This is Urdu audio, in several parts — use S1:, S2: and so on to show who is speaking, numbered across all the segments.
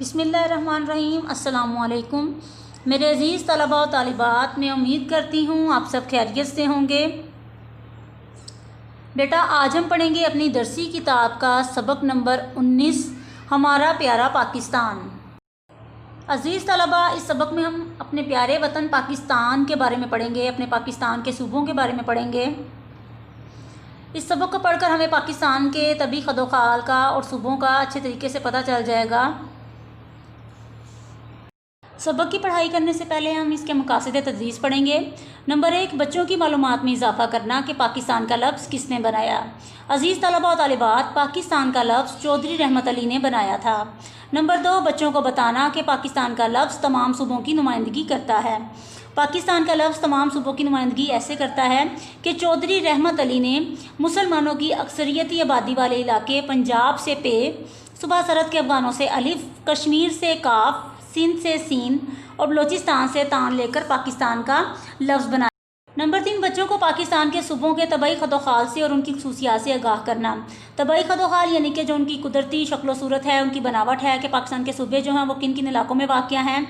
S1: بسم اللہ الرحمن الرحیم۔ السلام علیکم میرے عزیز طلباء و طالبات، میں امید کرتی ہوں آپ سب خیریت سے ہوں گے۔ بیٹا آج ہم پڑھیں گے اپنی درسی کتاب کا سبق نمبر 19، ہمارا پیارا پاکستان۔ عزیز طلباء، اس سبق میں ہم اپنے پیارے وطن پاکستان کے بارے میں پڑھیں گے، اپنے پاکستان کے صوبوں کے بارے میں پڑھیں گے۔ اس سبق کو پڑھ کر ہمیں پاکستان کے طبی خد و خال کا اور صوبوں کا اچھے طریقے سے پتہ چل جائے گا۔ سبق کی پڑھائی کرنے سے پہلے ہم اس کے مقاصد تدریس پڑھیں گے۔ نمبر 1، بچوں کی معلومات میں اضافہ کرنا کہ پاکستان کا لفظ کس نے بنایا۔ عزیز طلباء و طالبات، پاکستان کا لفظ چودھری رحمت علی نے بنایا تھا۔ نمبر 2، بچوں کو بتانا کہ پاکستان کا لفظ تمام صوبوں کی نمائندگی کرتا ہے۔ پاکستان کا لفظ تمام صوبوں کی نمائندگی ایسے کرتا ہے کہ چودھری رحمت علی نے مسلمانوں کی اکثریتی آبادی والے علاقے پنجاب سے پے، صوبہ سرحد کے افغانوں سے الف، کشمیر سے کاف، سندھ سے سین اور بلوچستان سے تان لے کر پاکستان کا لفظ بنایا۔ نمبر 3، بچوں کو پاکستان کے صوبوں کے طبعی خد و خال سے اور ان کی خصوصیات سے آگاہ کرنا۔ طبعی خد و خال یعنی کہ جو ان کی قدرتی شکل و صورت ہے، ان کی بناوٹ ہے کہ پاکستان کے صوبے جو ہیں وہ کن کن علاقوں میں واقع ہیں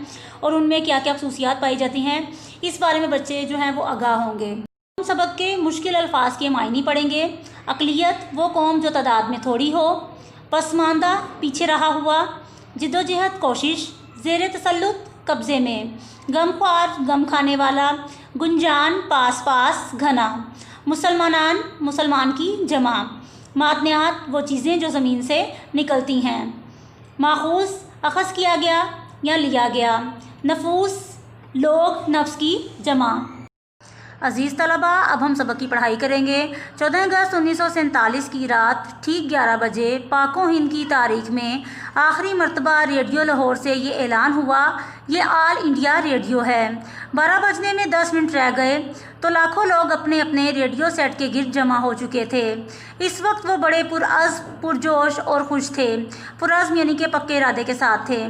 S1: اور ان میں کیا کیا خصوصیات پائی جاتی ہیں، اس بارے میں بچے جو ہیں وہ آگاہ ہوں گے۔ ہم سبق کے مشکل الفاظ کے معنی پڑھیں گے۔ اقلیت وہ قوم جو تعداد میں تھوڑی ہو، پسماندہ پیچھے رہا ہوا، جدوجہد کوشش، زیر تسلط قبضے میں، غم خوار غم کھانے والا، گنجان پاس پاس گھنا، مسلمانان مسلمان کی جمع، معدنیات وہ چیزیں جو زمین سے نکلتی ہیں، ماخوذ اخذ کیا گیا یا لیا گیا، نفوس لوگ نفس کی جمع۔ عزیز طلباء، اب ہم سبق کی پڑھائی کریں گے۔ 14 اگست 1947 کی رات ٹھیک 11 بجے پاک و ہند کی تاریخ میں آخری مرتبہ ریڈیو لاہور سے یہ اعلان ہوا، یہ آل انڈیا ریڈیو ہے۔ 12 بجنے میں 10 منٹ رہ گئے تو لاکھوں لوگ اپنے اپنے ریڈیو سیٹ کے گرد جمع ہو چکے تھے۔ اس وقت وہ بڑے پرعزم، پرجوش اور خوش تھے۔ پرعزم یعنی کہ پکے ارادے کے ساتھ تھے۔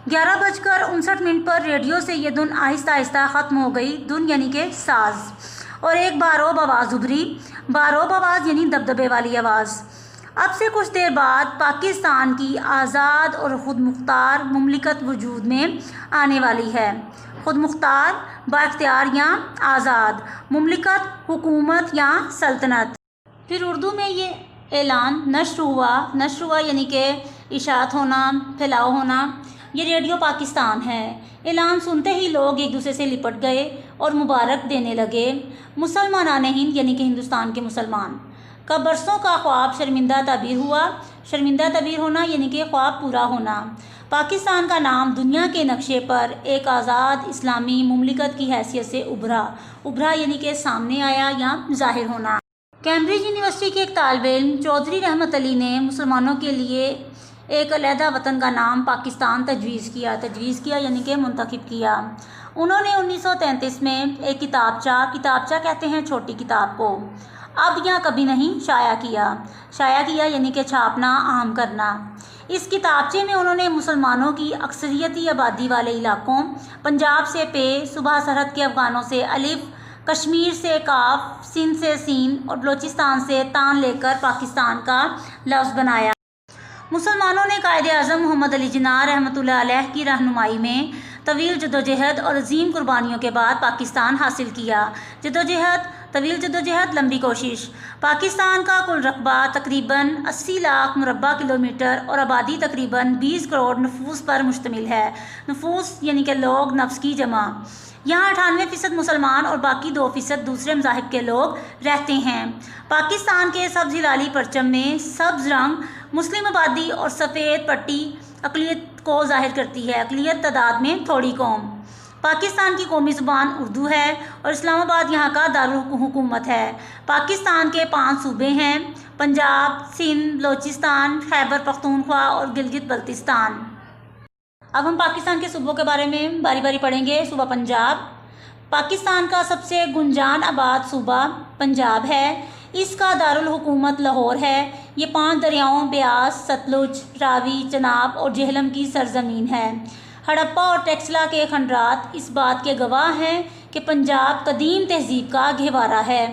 S1: 11:59 پر ریڈیو سے یہ دھن آہستہ آہستہ ختم ہو گئی۔ دھن یعنی کہ ساز، اور ایک باروب آواز ابھری۔ باروب آواز یعنی دبدبے والی آواز۔ اب سے کچھ دیر بعد پاکستان کی آزاد اور خود مختار مملکت وجود میں آنے والی ہے۔ خود مختار با اختیار یا آزاد، مملکت حکومت یا سلطنت۔ پھر اردو میں یہ اعلان نشر ہوا یعنی کہ اشاعت ہونا، پھیلاؤ ہونا۔ یہ ریڈیو پاکستان ہے۔ اعلان سنتے ہی لوگ ایک دوسرے سے لپٹ گئے اور مبارک دینے لگے۔ مسلمانان ہند یعنی کہ ہندوستان کے مسلمان کا برسوں کا خواب شرمندہ تعبیر ہوا۔ شرمندہ تعبیر ہونا یعنی کہ خواب پورا ہونا۔ پاکستان کا نام دنیا کے نقشے پر ایک آزاد اسلامی مملکت کی حیثیت سے ابھرا یعنی کہ سامنے آیا یا ظاہر ہونا۔ کیمبرج یونیورسٹی کے ایک طالب علم چودھری رحمت علی نے مسلمانوں کے لیے ایک علیحدہ وطن کا نام پاکستان تجویز کیا یعنی کہ منتخب کیا۔ انہوں نے 1933 میں ایک کتابچہ کہتے ہیں چھوٹی کتاب کو، اب یا کبھی نہیں شائع کیا یعنی کہ چھاپنا، عام کرنا۔ اس کتابچے میں انہوں نے مسلمانوں کی اکثریتی آبادی والے علاقوں پنجاب سے پے، صوبہ سرحد کے افغانوں سے الف، کشمیر سے کاف، سندھ سے سین اور بلوچستان سے تان لے کر پاکستان کا لفظ بنایا۔ مسلمانوں نے قائد اعظم محمد علی جناح رحمۃ اللہ علیہ کی رہنمائی میں طویل جدوجہد اور عظیم قربانیوں کے بعد پاکستان حاصل کیا۔ طویل جدوجہد، لمبی کوشش۔ پاکستان کا کل رقبہ تقریباً 80 لاکھ مربع کلومیٹر اور آبادی تقریباً 20 کروڑ نفوس پر مشتمل ہے۔ نفوس یعنی کہ لوگ نفس کی جمع۔ یہاں 98% مسلمان اور باقی 2% دوسرے مذاہب کے لوگ رہتے ہیں۔ پاکستان کے سبز ہلالی پرچم میں سبز رنگ مسلم آبادی اور سفید پٹی اقلیت کو ظاہر کرتی ہے۔ اقلیت تعداد میں تھوڑی قوم۔ پاکستان کی قومی زبان اردو ہے اور اسلام آباد یہاں کا دارالحکومت ہے۔ پاکستان کے 5 صوبے ہیں: پنجاب، سندھ، بلوچستان، خیبر پختونخوا اور گلگت بلتستان۔ اب ہم پاکستان کے صوبوں کے بارے میں باری باری پڑھیں گے۔ صوبہ پنجاب پاکستان کا سب سے گنجان آباد صوبہ پنجاب ہے۔ اس کا دارالحکومت لاہور ہے۔ یہ 5 دریاؤں بیاس، ستلج، راوی، چناب اور جہلم کی سرزمین ہے۔ ہڑپا اور ٹیکسلا کے کھنڈرات اس بات کے گواہ ہیں کہ پنجاب قدیم تہذیب کا گہوارہ ہے۔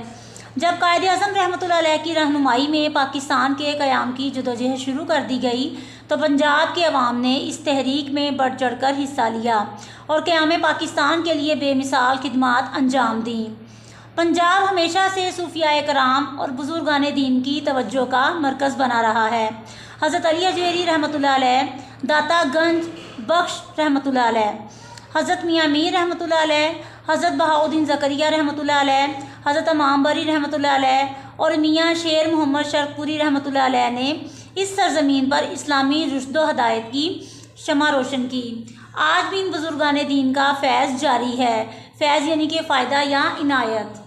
S1: جب قائد اعظم رحمۃ اللہ علیہ کی رہنمائی میں پاکستان کے قیام کی جدوجہد شروع کر دی گئی تو پنجاب کے عوام نے اس تحریک میں بڑھ چڑھ کر حصہ لیا اور قیام پاکستان کے لیے بے مثال خدمات انجام دیں۔ پنجاب ہمیشہ سے صوفیاء کرام اور بزرگان دین کی توجہ کا مرکز بنا رہا ہے۔ حضرت علی اجویری رحمۃ اللہ علیہ، داتا گنج بخش رحمۃ اللہ علیہ، حضرت میاں میر رحمۃ اللہ علیہ، حضرت بہاؤالدین زکریہ رحمۃ اللہ علیہ، حضرت امام بری رحمۃ اللہ علیہ اور میاں شیر محمد شرق پوری رحمۃ اللہ علیہ نے اس سرزمین پر اسلامی رشد و ہدایت کی شمع روشن کی۔ آج بھی ان بزرگان دین کا فیض جاری ہے۔ فیض یعنی کہ فائدہ یا عنایت۔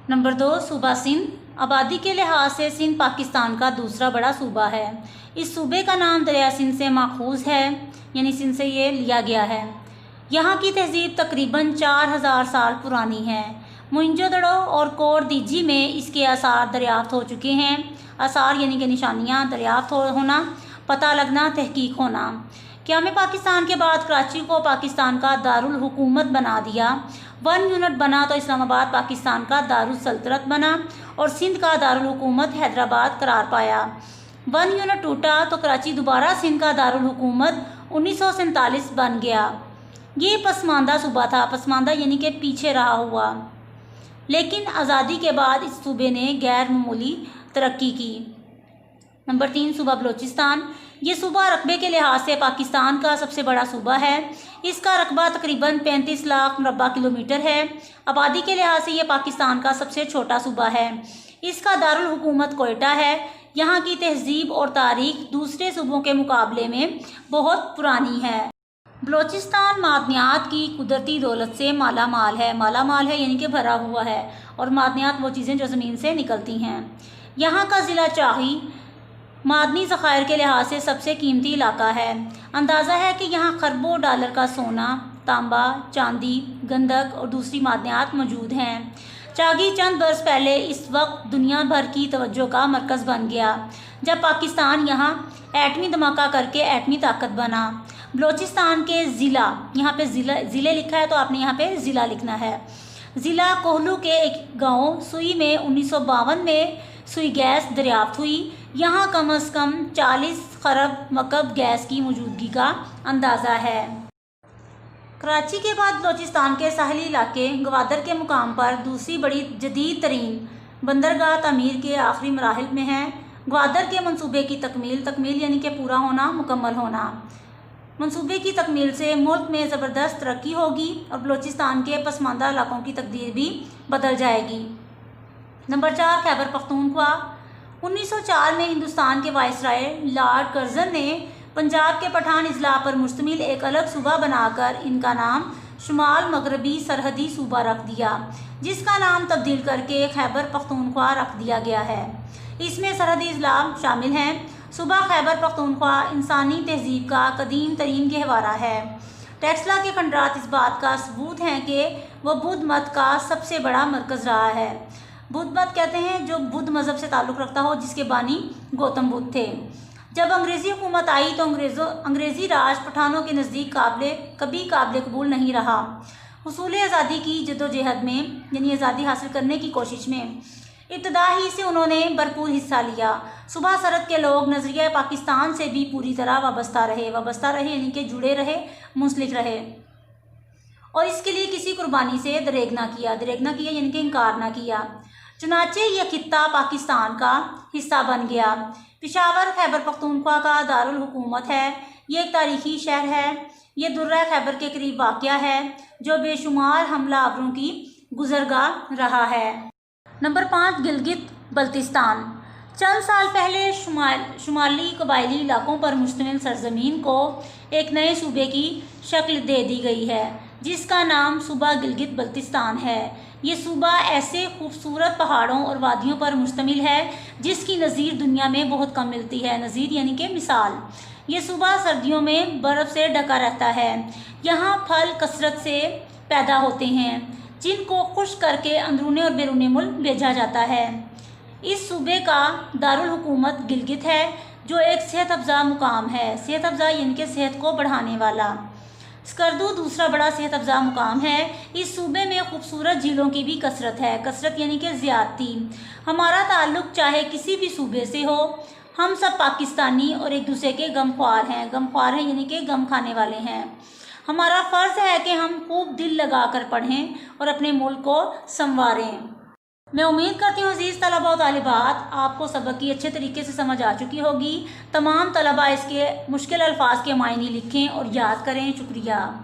S1: نمبر 2، صوبہ سندھ۔ آبادی کے لحاظ سے سندھ پاکستان کا دوسرا بڑا صوبہ ہے۔ اس صوبے کا نام دریا سندھ سے ماخوذ ہے، یعنی سندھ سے یہ لیا گیا ہے۔ یہاں کی تہذیب تقریباً 4000 سال پرانی ہے۔ موئنجو دڑو اور کور دیجی میں اس کے آثار دریافت ہو چکے ہیں۔ آثار یعنی کہ نشانیاں، دریافت ہونا، پتہ لگنا، تحقیق ہونا۔ قیام پاکستان کے بعد کراچی کو پاکستان کا دارالحکومت بنا دیا۔ 1 یونٹ بنا تو اسلام آباد پاکستان کا دارالسلطنت بنا اور سندھ کا دارالحکومت حیدرآباد قرار پایا۔ 1 یونٹ ٹوٹا تو کراچی دوبارہ سندھ کا دارالحکومت 1947 بن گیا۔ یہ پسماندہ صوبہ تھا، پسماندہ یعنی کہ پیچھے رہا ہوا، لیکن آزادی کے بعد اس صوبے نے غیر معمولی ترقی کی۔ نمبر 3، صوبہ بلوچستان۔ یہ صوبہ رقبے کے لحاظ سے پاکستان کا سب سے بڑا صوبہ ہے۔ اس کا رقبہ تقریباً 35 لاکھ مربع کلومیٹر ہے۔ آبادی کے لحاظ سے یہ پاکستان کا سب سے چھوٹا صوبہ ہے۔ اس کا دارالحکومت کوئٹہ ہے۔ یہاں کی تہذیب اور تاریخ دوسرے صوبوں کے مقابلے میں بہت پرانی ہے۔ بلوچستان معدنیات کی قدرتی دولت سے مالا مال ہے۔ مالا مال ہے یعنی کہ بھرا ہوا ہے، اور معدنیات وہ چیزیں جو زمین سے نکلتی ہیں۔ یہاں کا ضلع چاغی معدنی ذخائر کے لحاظ سے سب سے قیمتی علاقہ ہے۔ اندازہ ہے کہ یہاں خربوں ڈالر کا سونا، تانبا، چاندی، گندھک اور دوسری معدنیات موجود ہیں۔ چاغی چند برس پہلے اس وقت دنیا بھر کی توجہ کا مرکز بن گیا جب پاکستان یہاں ایٹمی دھماکہ کر کے ایٹمی طاقت بنا۔ بلوچستان کے ضلع، یہاں پہ ضلع لکھا ہے تو آپ نے یہاں پہ ضلع لکھنا ہے۔ ضلع کوہلو کے ایک گاؤں سوئی میں 1952 میں سوئی گیس دریافت ہوئی۔ یہاں کم از کم 40 خرب مکعب گیس کی موجودگی کا اندازہ ہے۔ کراچی کے بعد بلوچستان کے ساحلی علاقے گوادر کے مقام پر دوسری بڑی جدید ترین بندرگاہ تعمیر کے آخری مراحل میں ہے۔ گوادر کے منصوبے کی تکمیل یعنی کہ پورا ہونا، مکمل ہونا۔ منصوبے کی تکمیل سے ملک میں زبردست ترقی ہوگی اور بلوچستان کے پسماندہ علاقوں کی تقدیر بھی بدل جائے گی۔ نمبر 4، خیبر پختونخوا۔ 1904 میں ہندوستان کے وائسرائے لارڈ کرزن نے پنجاب کے پٹھان اضلاع پر مشتمل ایک الگ صوبہ بنا کر ان کا نام شمال مغربی سرحدی صوبہ رکھ دیا، جس کا نام تبدیل کر کے خیبر پختونخوا رکھ دیا گیا ہے۔ اس میں سرحدی اضلاع شامل ہیں۔ صوبہ خیبر پختونخوا انسانی تہذیب کا قدیم ترین گہوارہ ہے۔ ٹیکسلا کے کھنڈرات اس بات کا ثبوت ہیں کہ وہ بدھ مت کا سب سے بڑا مرکز رہا ہے۔ بدھ مت کہتے ہیں جو بدھ مذہب سے تعلق رکھتا ہو، جس کے بانی گوتم بدھ تھے۔ جب انگریزی حکومت آئی تو انگریزی راج پٹھانوں کے نزدیک کبھی قابل قبول نہیں رہا۔ حصول آزادی کی جدوجہد میں، یعنی آزادی حاصل کرنے کی کوشش میں، ابتدا ہی سے انہوں نے بھرپور حصہ لیا۔ صوبہ سرحد کے لوگ نظریہ پاکستان سے بھی پوری طرح وابستہ رہے یعنی کہ جڑے رہے، منسلک رہے، اور اس کے لیے کسی قربانی سے دریغ نہ کیا یعنی کہ انکار نہ کیا۔ چنانچہ یہ خطہ پاکستان کا حصہ بن گیا۔ پشاور خیبر پختونخوا کا دارالحکومت ہے۔ یہ ایک تاریخی شہر ہے۔ یہ درہ خیبر کے قریب واقع ہے، جو بے شمار حملہ آوروں کی گزرگاہ رہا ہے۔ نمبر 5، گلگت بلتستان۔ چند سال پہلے شمالی قبائلی علاقوں پر مشتمل سرزمین کو ایک نئے صوبے کی شکل دے دی گئی ہے، جس کا نام صوبہ گلگت بلتستان ہے۔ یہ صوبہ ایسے خوبصورت پہاڑوں اور وادیوں پر مشتمل ہے جس کی نظیر دنیا میں بہت کم ملتی ہے۔ نظیر یعنی کہ مثال۔ یہ صوبہ سردیوں میں برف سے ڈھکا رہتا ہے۔ یہاں پھل کثرت سے پیدا ہوتے ہیں، جن کو خشک کر کے اندرون اور بیرون ملک بھیجا جاتا ہے۔ اس صوبے کا دارالحکومت گلگت ہے، جو ایک صحت افزا مقام ہے۔ صحت افزا یعنی کہ صحت کو بڑھانے والا۔ سکردو دوسرا بڑا صحت افزا مقام ہے۔ اس صوبے میں خوبصورت جھیلوں کی بھی کثرت ہے۔ کثرت یعنی کہ زیادتی۔ ہمارا تعلق چاہے کسی بھی صوبے سے ہو، ہم سب پاکستانی اور ایک دوسرے کے غم خوار ہیں یعنی کہ غم کھانے والے ہیں۔ ہمارا فرض ہے کہ ہم خوب دل لگا کر پڑھیں اور اپنے ملک کو سنواریں۔ میں امید کرتی ہوں عزیز طلباء و طالبات آپ کو سبق کی اچھے طریقے سے سمجھ آ چکی ہوگی۔ تمام طلباء اس کے مشکل الفاظ کے معنی لکھیں اور یاد کریں۔ شکریہ۔